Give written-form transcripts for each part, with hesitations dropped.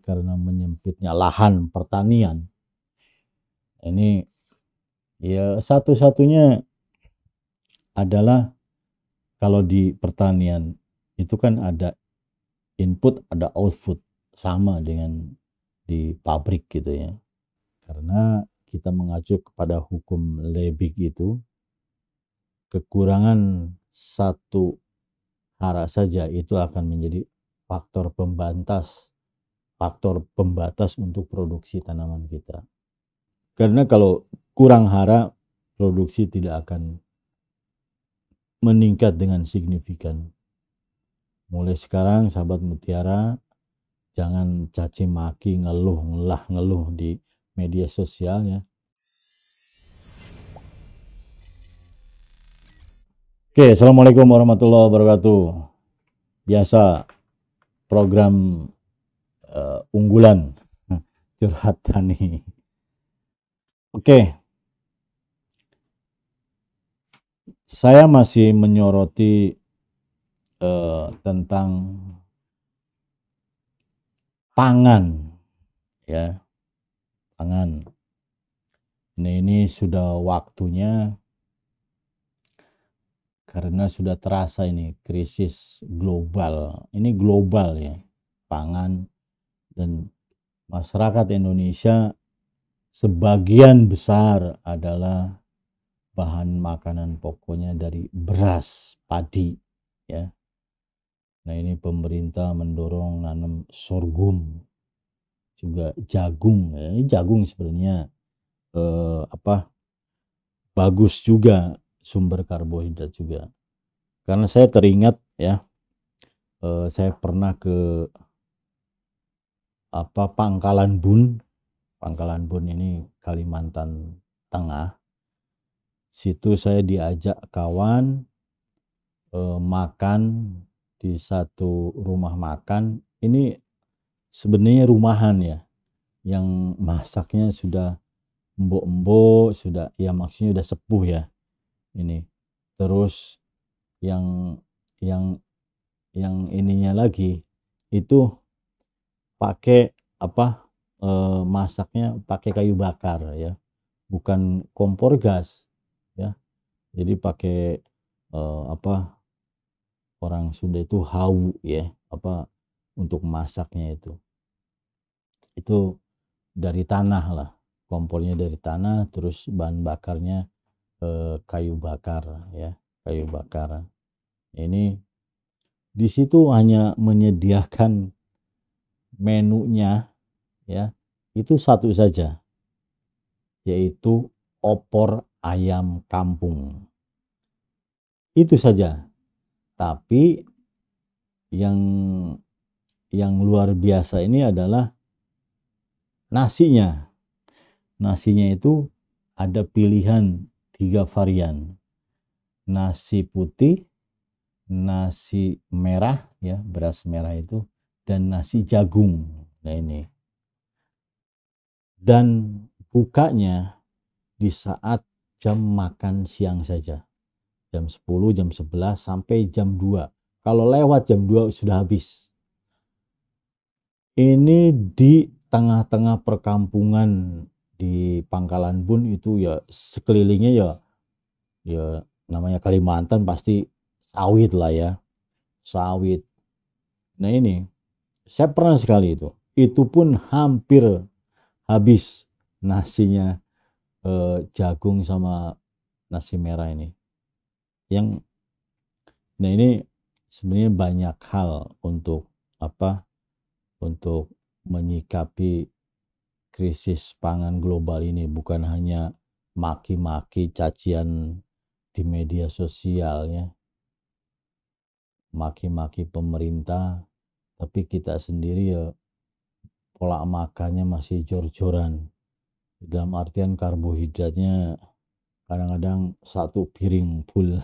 karena menyempitnya lahan pertanian. Ini ya satu-satunya adalah kalau di pertanian itu kan ada input, ada output, sama dengan di pabrik gitu ya. Karena kita mengacu kepada hukum Lebig itu, kekurangan satu hara saja itu akan menjadi faktor pembatas untuk produksi tanaman kita. Karena kalau kurang hara, produksi tidak akan meningkat dengan signifikan. Mulai sekarang sahabat mutiara, jangan caci maki, ngeluh di media sosial ya. Oke, assalamualaikum warahmatullahi wabarakatuh. Biasa program unggulan curhat tani. Oke, saya masih menyoroti tentang pangan ya, pangan. Ini sudah waktunya karena sudah terasa ini krisis global. Ini global ya, pangan, dan masyarakat Indonesia sebagian besar adalah bahan makanan pokoknya dari beras, padi ya. Nah, ini pemerintah mendorong nanam sorghum, juga jagung. Jagung sebenarnya bagus juga, sumber karbohidrat juga. Karena saya teringat ya, saya pernah ke Pangkalan Bun. Pangkalan Bun ini Kalimantan Tengah. Situ saya diajak kawan makan di satu rumah makan. Ini sebenarnya rumahan ya, yang masaknya sudah embok-embok, sudah ya maksudnya udah sepuh ya. Ini terus yang ininya lagi itu pakai masaknya pakai kayu bakar ya, bukan kompor gas ya. Jadi pakai orang Sunda itu hawu ya, untuk masaknya itu dari tanah lah, kompornya dari tanah, terus bahan bakarnya kayu bakar ya, kayu bakar. Ini di situ hanya menyediakan menunya ya, itu satu saja, yaitu opor ayam kampung. Itu saja. Tapi yang luar biasa ini adalah nasinya. Nasinya itu ada pilihan 3 varian. Nasi putih, nasi merah ya, beras merah itu, dan nasi jagung. Nah ini. Dan bukanya di saat jam makan siang saja. Jam 10, jam 11 sampai jam 2. Kalau lewat jam 2 sudah habis. Ini di tengah-tengah perkampungan di Pangkalan Bun itu ya, sekelilingnya ya namanya Kalimantan pasti sawit lah ya. Sawit. Nah ini saya pernah sekali itu. Itu pun hampir habis nasinya, jagung sama nasi merah ini. Nah ini sebenarnya banyak hal untuk menyikapi krisis pangan global ini. Bukan hanya maki-maki, cacian di media sosial ya, maki-maki pemerintah, tapi kita sendiri ya pola makannya masih jor-joran. Dalam artian karbohidratnya kadang-kadang satu piring full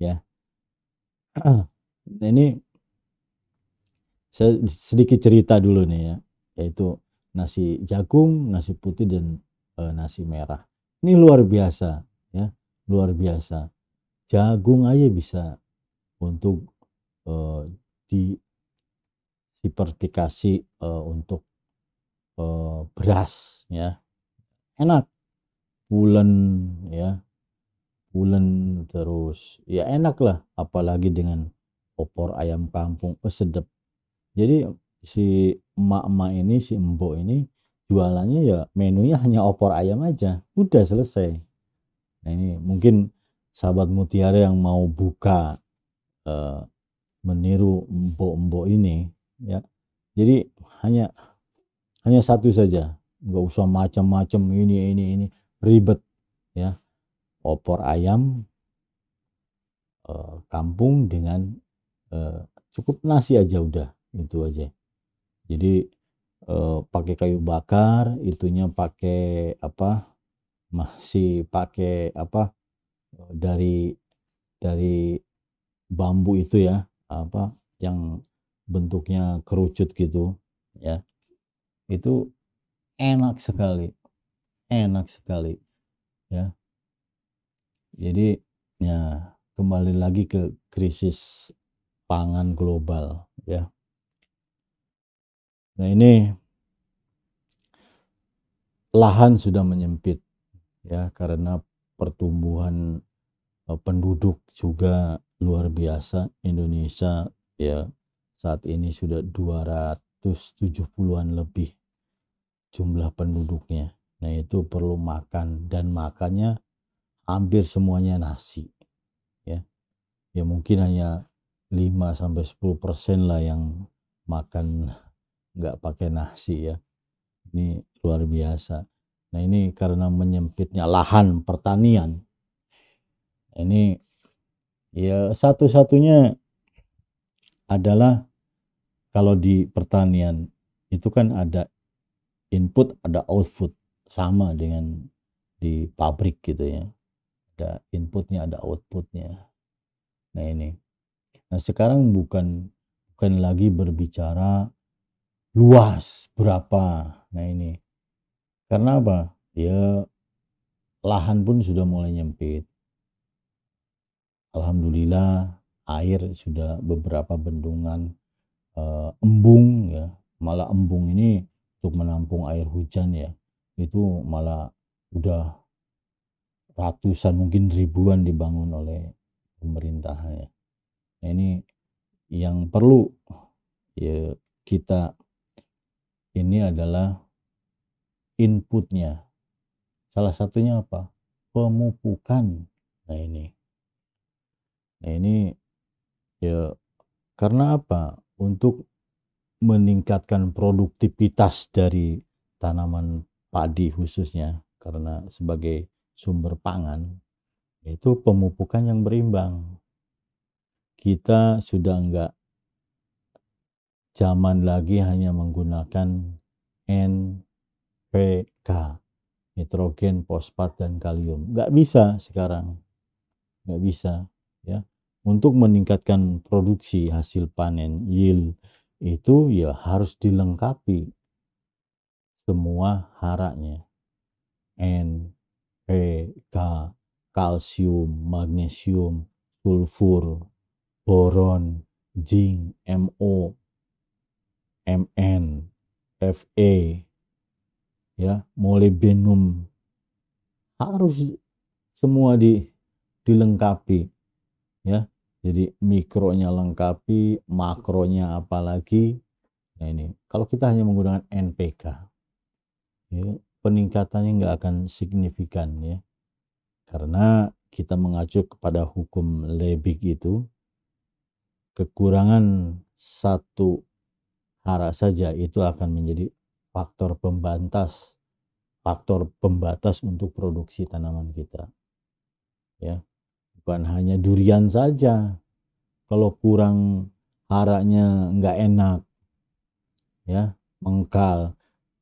ya. Nah ini saya sedikit cerita dulu nih ya, yaitu nasi jagung, nasi putih, dan nasi merah. Ini luar biasa ya, luar biasa. Jagung aja bisa untuk diversifikasi untuk beras ya. Enak. Pulen ya. Pulen terus ya enak lah, apalagi dengan opor ayam kampung, sedep. Jadi si emak-emak ini, si embok ini jualannya ya menunya hanya opor ayam aja, udah selesai. Nah ini mungkin sahabat Mutiara yang mau buka meniru embok-embok ini ya. Jadi hanya satu saja, nggak usah macam-macam ini ribet ya. Opor ayam kampung dengan cukup nasi aja udah, itu aja. Jadi pakai kayu bakar, itunya pakai apa, masih pakai apa, dari bambu itu ya, apa yang bentuknya kerucut gitu ya. Itu enak sekali ya. Jadi ya kembali lagi ke krisis pangan global ya. Nah ini lahan sudah menyempit ya, karena pertumbuhan penduduk juga luar biasa. Indonesia ya saat ini sudah 270-an lebih jumlah penduduknya. Nah itu perlu makan, dan makannya hampir semuanya nasi ya. Ya mungkin hanya 5-10% lah yang makan nggak pakai nasi ya. Ini luar biasa. Nah ini karena menyempitnya lahan pertanian, ini ya satu-satunya adalah kalau di pertanian itu kan ada input, ada output, sama dengan di pabrik gitu ya. Ada inputnya, ada outputnya. Nah ini. Nah sekarang bukan lagi berbicara luas berapa. Nah ini. Karena apa? Ya lahan pun sudah mulai nyempit. Alhamdulillah air sudah beberapa bendungan embung ya. Malah embung ini untuk menampung air hujan ya. Itu malah udah ratusan mungkin ribuan dibangun oleh pemerintah ya. Nah, ini yang perlu ya kita ini adalah inputnya. Salah satunya apa? Pemupukan. Nah ini ya karena apa? Untuk meningkatkan produktivitas dari tanaman padi khususnya, karena sebagai sumber pangan itu pemupukan yang berimbang. Kita sudah enggak zaman lagi hanya menggunakan NPK, nitrogen, fosfat, dan kalium. Nggak bisa sekarang, nggak bisa ya. Untuk meningkatkan produksi hasil panen, yield, itu ya harus dilengkapi semua haranya. N, P, K, kalsium, magnesium, sulfur, boron, zinc, MO, Mn, Fe, ya, molybdenum, harus semua dilengkapi ya. Jadi mikronya lengkapi, makronya apalagi. Nah ini kalau kita hanya menggunakan NPK ya, peningkatannya nggak akan signifikan ya, karena kita mengacu kepada hukum Lebig itu, kekurangan satu hara saja itu akan menjadi faktor pembatas untuk produksi tanaman kita ya. Bukan hanya durian saja, kalau kurang haranya nggak enak ya, mengkal.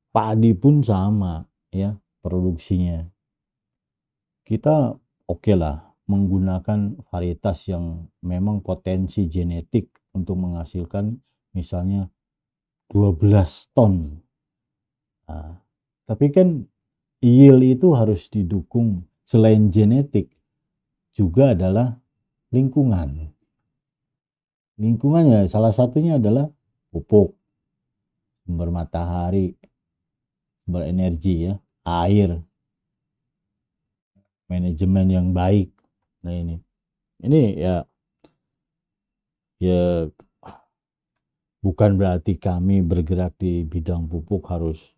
Padi pun sama ya produksinya. Kita oke lah menggunakan varietas yang memang potensi genetik untuk menghasilkan misalnya 12 ton. Nah, tapi kan yield itu harus didukung selain genetik juga adalah lingkungan. Lingkungannya salah satunya adalah pupuk sumber matahari, sumber energi ya, air, manajemen yang baik. Nah ini ya bukan berarti kami bergerak di bidang pupuk harus,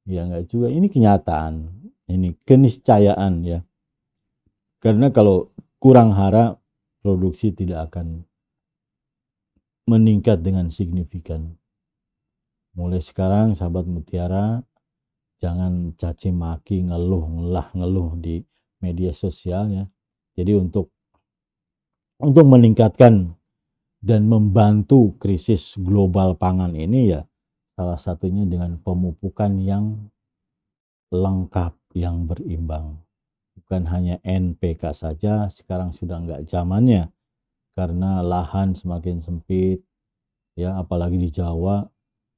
ya enggak juga, ini kenyataan, ini keniscayaan ya. Karena kalau kurang hara, produksi tidak akan meningkat dengan signifikan. Mulai sekarang sahabat Mutiara, jangan caci maki, ngeluh di media sosial ya. Jadi untuk meningkatkan dan membantu krisis global pangan ini ya, salah satunya dengan pemupukan yang lengkap, yang berimbang. Bukan hanya NPK saja, sekarang sudah enggak zamannya karena lahan semakin sempit ya, apalagi di Jawa,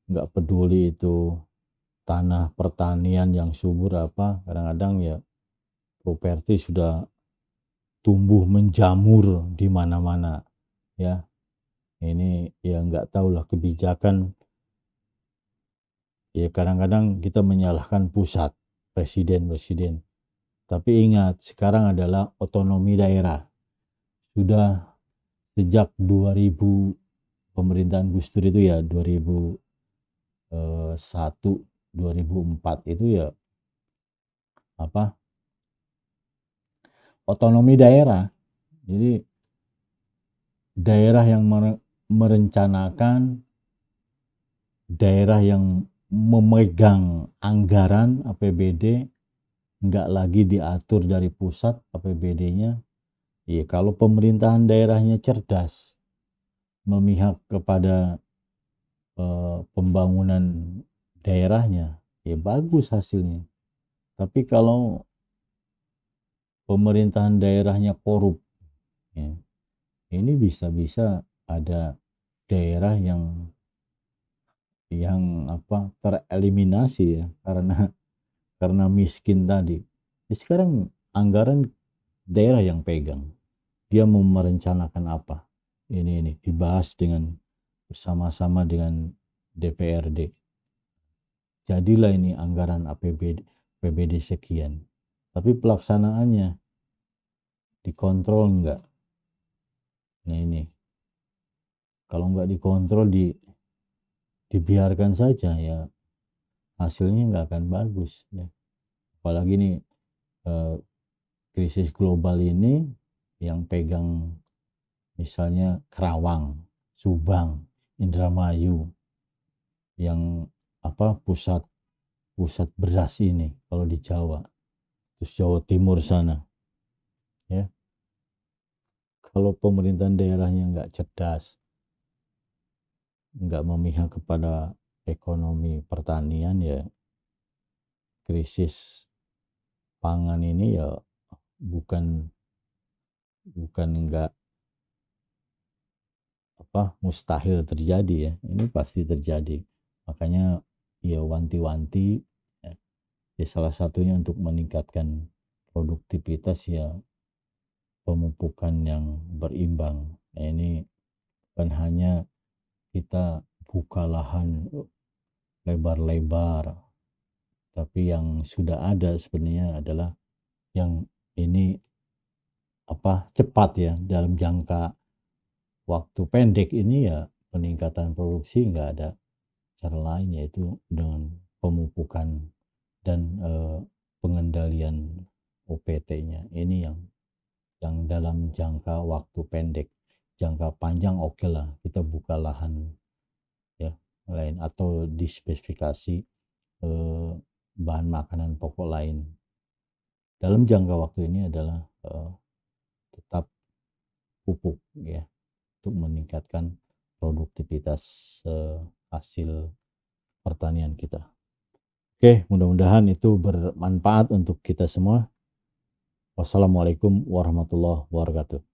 enggak peduli itu tanah pertanian yang subur apa, kadang-kadang ya properti sudah tumbuh menjamur di mana-mana ya. Ini ya enggak tahulah kebijakan ya, kadang-kadang kita menyalahkan pusat, presiden. Tapi ingat, sekarang adalah otonomi daerah. Sudah sejak 2000 pemerintahan Gus Dur itu ya, 2001 2004 itu ya otonomi daerah. Jadi daerah yang merencanakan, daerah yang memegang anggaran APBD, enggak lagi diatur dari pusat APBD-nya. Ya kalau pemerintahan daerahnya cerdas, memihak kepada pembangunan daerahnya, ya bagus hasilnya. Tapi kalau pemerintahan daerahnya korup, ya, ini bisa-bisa ada daerah yang tereliminasi ya, karena miskin tadi. Ya, sekarang anggaran daerah yang pegang, dia mau merencanakan apa, ini dibahas bersama-sama dengan DPRD. Jadilah ini anggaran APBD sekian, tapi pelaksanaannya dikontrol enggak. Nah ini kalau enggak dikontrol, dibiarkan saja ya, hasilnya enggak akan bagus ya. Apalagi nih krisis global ini yang pegang misalnya Kerawang, Subang, Indramayu, yang pusat beras ini kalau di Jawa, terus Jawa Timur sana ya. Kalau pemerintahan daerahnya enggak cerdas, enggak memihak kepada ekonomi pertanian, ya krisis pangan ini ya bukan enggak mustahil terjadi ya, ini pasti terjadi. Makanya ya wanti-wanti ya salah satunya untuk meningkatkan produktivitas ya pemupukan yang berimbang. Nah, ini bukan hanya kita buka lahan lebar-lebar, tapi yang sudah ada sebenarnya adalah yang ini cepat ya, dalam jangka waktu pendek ini ya peningkatan produksi nggak ada cara lain, yaitu dengan pemupukan dan pengendalian OPT-nya. Ini yang dalam jangka waktu pendek. Jangka panjang oke lah kita buka lahan ya lain atau dispesifikasi bahan makanan pokok lain. Dalam jangka waktu ini adalah tetap pupuk ya, untuk meningkatkan produktivitas hasil pertanian kita. Oke, mudah-mudahan itu bermanfaat untuk kita semua. Wassalamualaikum warahmatullahi wabarakatuh.